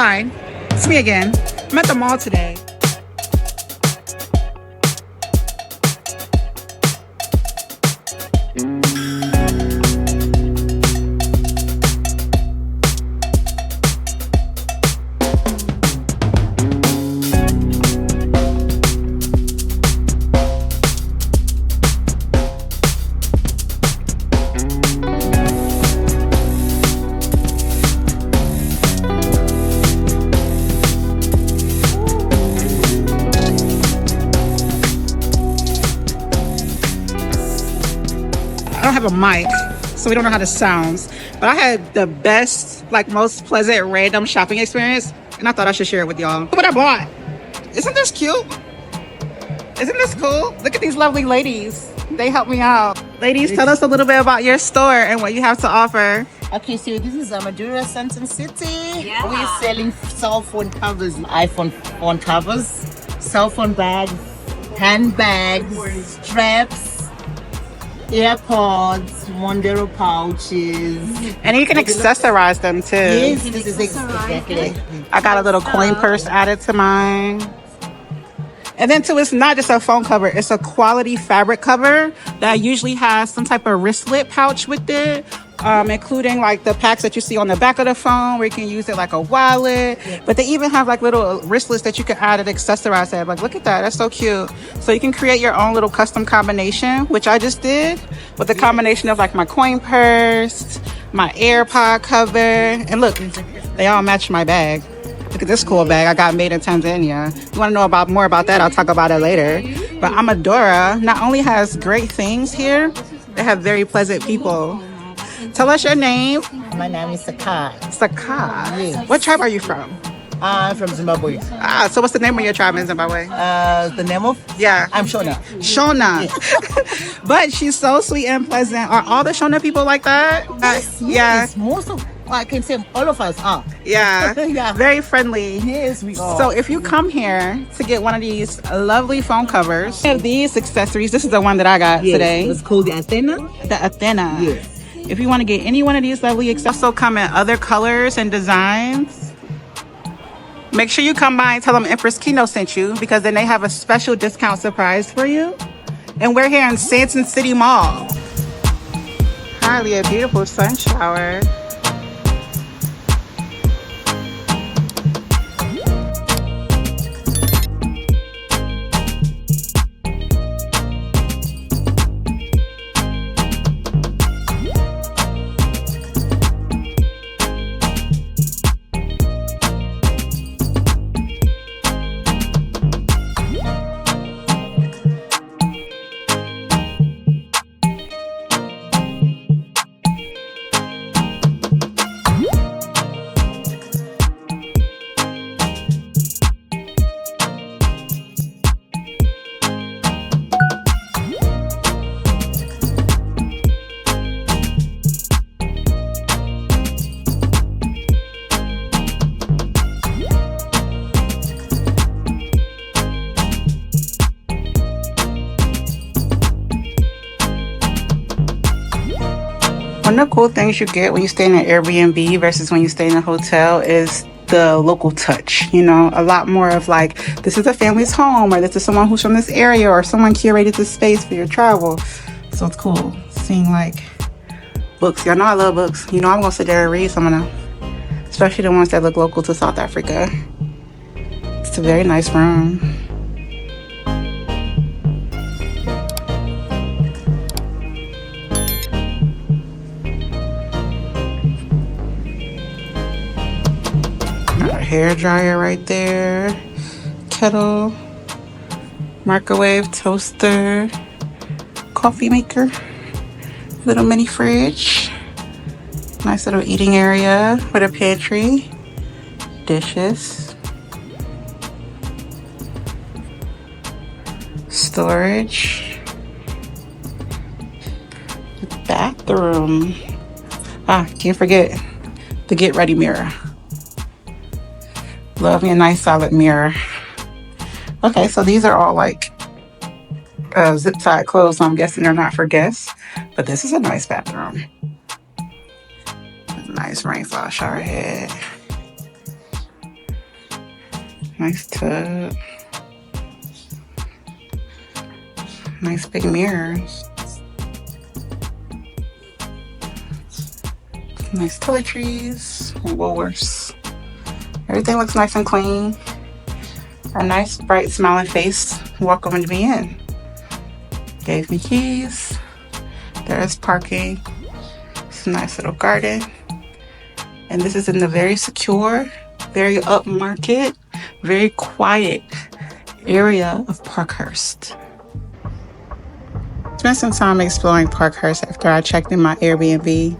Hi, it's me again. I'm at the mall today. I don't have a mic, so we don't know how this sounds. But I had the best, like most pleasant, random shopping experience, and I thought I should share it with y'all. Look what I bought. Isn't this cute? Isn't this cool? Look at these lovely ladies. They helped me out. Ladies, tell us a little bit about your store and what you have to offer. Okay, so this is Madura Sandton City. Yeah. We're selling cell phone covers, iPhone phone covers, cell phone bags, handbags, straps, AirPods, Mondero pouches. And you can accessorize them too. Yes, this is exactly. I got a little coin purse added to mine. And then too, it's not just a phone cover, it's a quality fabric cover that usually has some type of wristlet pouch with it, including like the packs that you see on the back of the phone where you can use it like a wallet. But they even have like little wristlets that you can add and accessorize that. Like, look at that, that's so cute. So you can create your own little custom combination, which I just did with the combination of like my coin purse, my AirPod cover, and look, they all match my bag. Look at this cool bag I got made in Tanzania. You want to know more about that? I'll talk about it later. But Amadora not only has great things here, they have very pleasant people. Tell us your name. My name is Sakai. Sakai. Yes. What tribe are you from? I'm from Zimbabwe. So what's the name of your tribe in Zimbabwe? The name of? Yeah. I'm Shona. Shona. Yes. But she's so sweet and pleasant. Are all the Shona people like that? Yes, Yeah. most of, I can say all of us are. Yeah. Yeah. Very friendly. Yes, we are. So if you come here to get one of these lovely phone covers, we have these accessories. This is the one that I got today. It's called the Athena. The Athena. Yes. If you want to get any one of these lovely accessories, also come in other colors and designs. Make sure you come by and tell them Empress Kino sent you, because then they have a special discount surprise for you. And we're here in Sandton City Mall. Highly a beautiful sun shower. One of the cool things you get when you stay in an Airbnb versus when you stay in a hotel is the local touch. You know, a lot more of like, this is a family's home, or this is someone who's from this area, or someone curated this space for your travel. So it's cool seeing like books. Y'all know I love books. You know, I'm gonna sit there and read some of them, especially the ones that look local to South Africa. It's a very nice room. Hair dryer right there, kettle, microwave, toaster, coffee maker, little mini fridge, nice little eating area with a pantry, dishes, storage, bathroom. Can't forget the get ready mirror. Love me a nice solid mirror. Okay, so these are all like zip tie clothes, so I'm guessing they're not for guests. But this is a nice bathroom. Nice rainfall shower head. Nice tub. Nice big mirrors. Nice toiletries. Woolworths. Everything looks nice and clean. A nice bright smiling face welcomed me in. Gave me keys. There's parking. It's a nice little garden. And this is in the very secure, very upmarket, very quiet area of Parkhurst. Spent some time exploring Parkhurst after I checked in my Airbnb.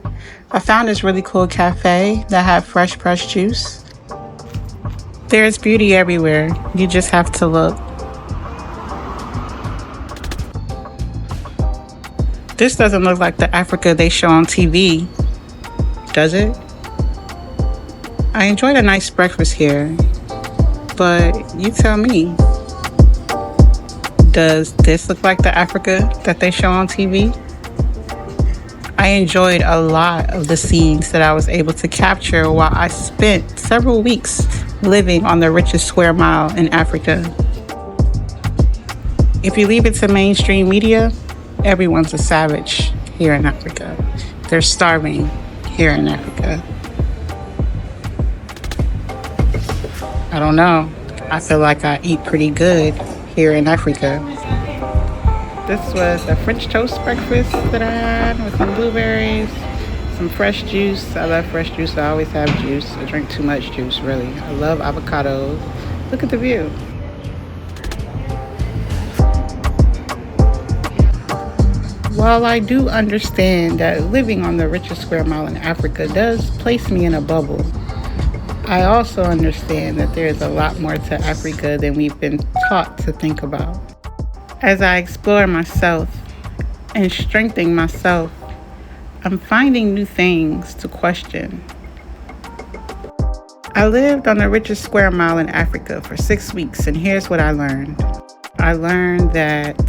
I found this really cool cafe that had fresh pressed juice. There's beauty everywhere. You just have to look. This doesn't look like the Africa they show on TV, does it? I enjoyed a nice breakfast here, but you tell me, does this look like the Africa that they show on TV? I enjoyed a lot of the scenes that I was able to capture while I spent several weeks living on the richest square mile in Africa. If you leave it to mainstream media, everyone's a savage here in Africa. They're starving here in Africa. I don't know. I feel like I eat pretty good here in Africa. This was a French toast breakfast that I had with some blueberries, some fresh juice. I love fresh juice. I always have juice. I drink too much juice, really. I love avocados. Look at the view. While I do understand that living on the richest square mile in Africa does place me in a bubble, I also understand that there is a lot more to Africa than we've been taught to think about. As I explore myself and strengthen myself, I'm finding new things to question. I lived on the richest square mile in Africa for 6 weeks, and here's what I learned. I learned that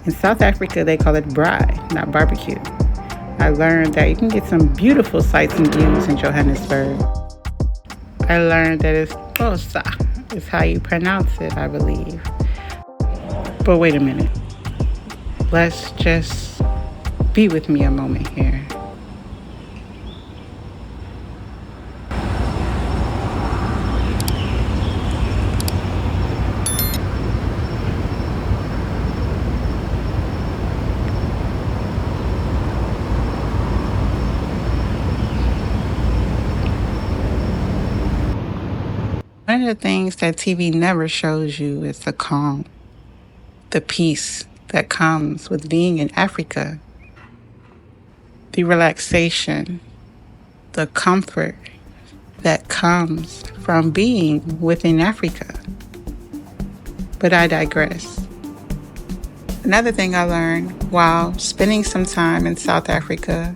in South Africa, they call it braai, not barbecue. I learned that you can get some beautiful sights and views in Johannesburg. I learned that it's Xhosa is how you pronounce it, I believe. But wait a minute. Let's just be with me a moment here. One of the things that TV never shows you is the calm, the peace that comes with being in Africa, the relaxation, the comfort that comes from being within Africa. But I digress. Another thing I learned while spending some time in South Africa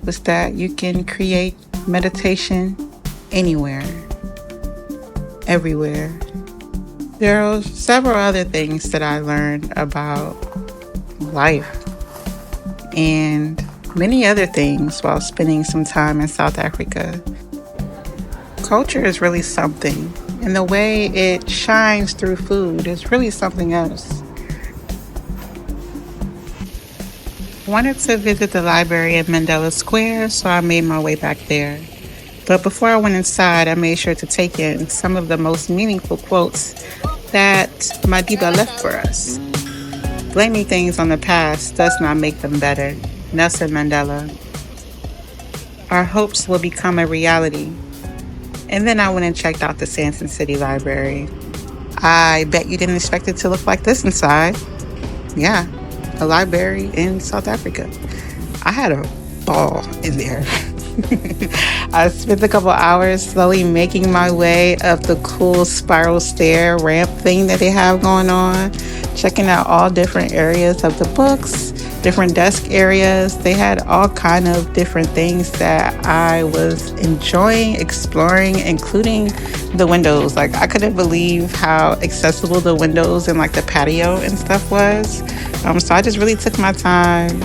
was that you can create meditation anywhere. Everywhere. There are several other things that I learned about life and many other things while spending some time in South Africa. Culture is really something, and the way it shines through food is really something else. I wanted to visit the library at Mandela Square, so I made my way back there. But before I went inside, I made sure to take in some of the most meaningful quotes that Madiba left for us. Blaming things on the past does not make them better. Nelson Mandela. Our hopes will become a reality. And then I went and checked out the Sandton City Library. I bet you didn't expect it to look like this inside. Yeah, a library in South Africa. I had a ball in there. I spent a couple hours slowly making my way up the cool spiral stair ramp thing that they have going on, checking out all different areas of the books, different desk areas. They had all kind of different things that I was enjoying exploring, including the windows. Like, I couldn't believe how accessible the windows and like the patio and stuff was. So I just really took my time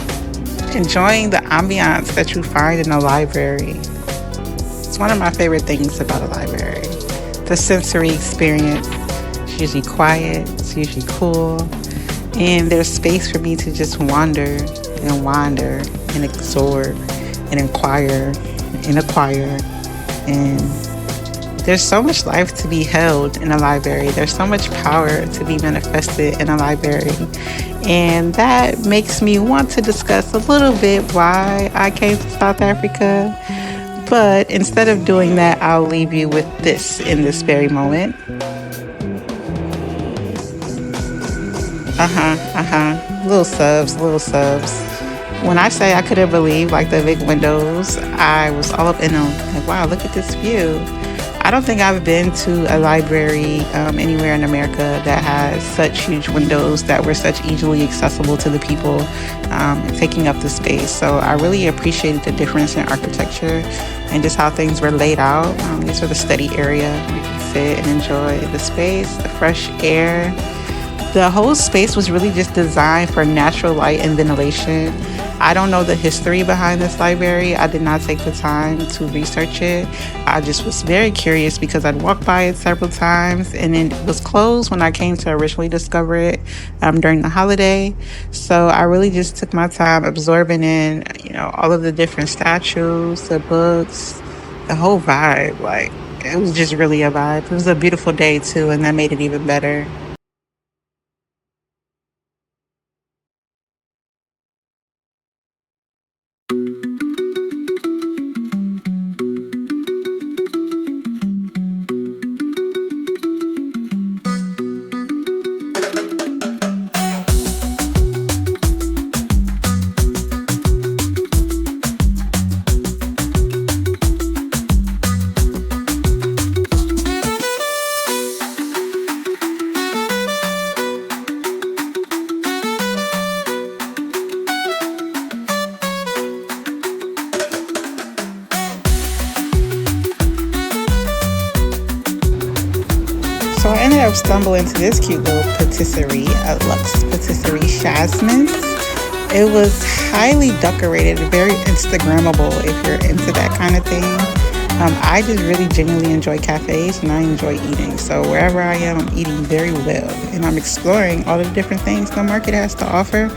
enjoying the ambiance that you find in a library. It's one of my favorite things about a library, the sensory experience. usually quiet, it's usually cool, and there's space for me to just wander and absorb and inquire and acquire. And there's so much life to be held in a library. There's so much power to be manifested in a library. And that makes me want to discuss a little bit why I came to South Africa. But instead of doing that, I'll leave you with this in this very moment. Little subs. When I say I couldn't believe like the big windows, I was all up in them. Like, wow, look at this view. I don't think I've been to a library anywhere in America that has such huge windows that were such easily accessible to the people taking up the space. So I really appreciated the difference in architecture and just how things were laid out. These are the study area where you can sit and enjoy the space, the fresh air. The whole space was really just designed for natural light and ventilation. I don't know the history behind this library. I did not take the time to research it. I just was very curious because I'd walked by it several times and it was closed when I came to originally discover it during the holiday. So I really just took my time absorbing in, all of the different statues, the books, the whole vibe. Like, it was just really a vibe. It was a beautiful day too, and that made it even better. So I ended up stumbling into this cute little patisserie, a luxe patisserie Jasmine's. It was highly decorated, very Instagrammable if you're into that kind of thing. I just really genuinely enjoy cafes and I enjoy eating. So wherever I am, I'm eating very well and I'm exploring all the different things the market has to offer.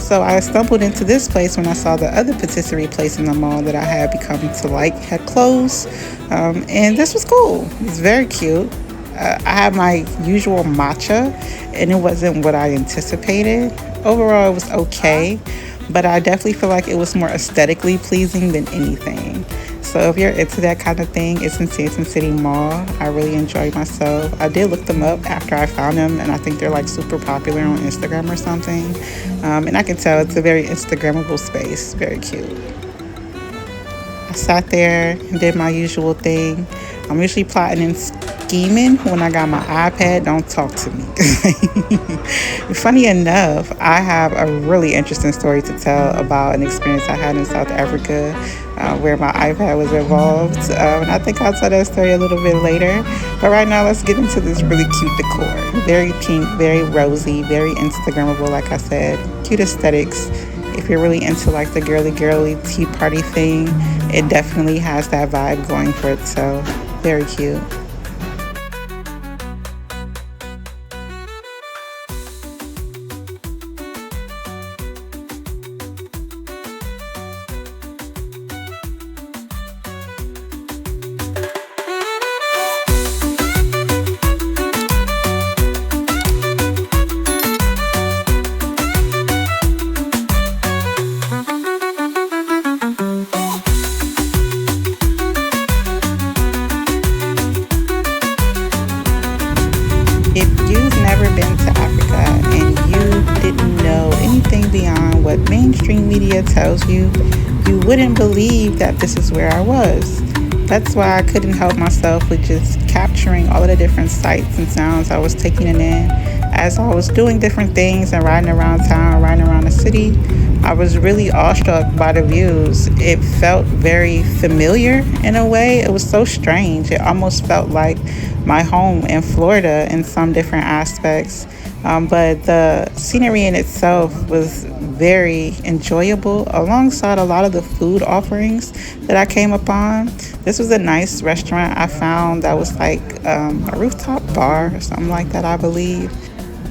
So I stumbled into this place when I saw the other patisserie place in the mall that I had become to like had closed. And this was cool. It's very cute. I had my usual matcha and it wasn't what I anticipated. Overall, it was okay, but I definitely feel like it was more aesthetically pleasing than anything. So if you're into that kind of thing, it's in Sandton City Mall. I really enjoyed myself. I did look them up after I found them, and I think they're like super popular on Instagram or something. And I can tell it's a very Instagrammable space. Very cute. I sat there and did my usual thing. I'm usually plotting and scheming when I got my iPad. Don't talk to me. Funny enough, I have a really interesting story to tell about an experience I had in South Africa where my iPad was involved. And I think I'll tell that story a little bit later. But right now, let's get into this really cute decor. Very pink, very rosy, very Instagrammable, like I said. Cute aesthetics. If you're really into like the girly tea party thing, it definitely has that vibe going for it. So very cute. If you've never been to Africa and you didn't know anything beyond what mainstream media tells you, you wouldn't believe that this is where I was. That's why I couldn't help myself with just capturing all of the different sights and sounds I was taking in. As I was doing different things and riding around town, riding around the city, I was really awestruck by the views. It felt very familiar in a way. It was so strange. It almost felt like my home in Florida in some different aspects. But the scenery in itself was very enjoyable alongside a lot of the food offerings that I came upon. This was a nice restaurant I found that was like a rooftop bar or something like that, I believe.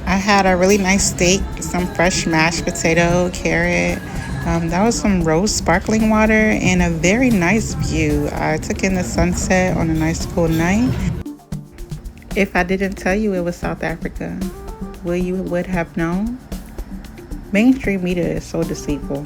I had a really nice steak, some fresh mashed potato, carrot. That was some rose sparkling water and a very nice view. I took in the sunset on a nice cool night. If I didn't tell you it was South Africa, would have known? Mainstream media is so deceitful.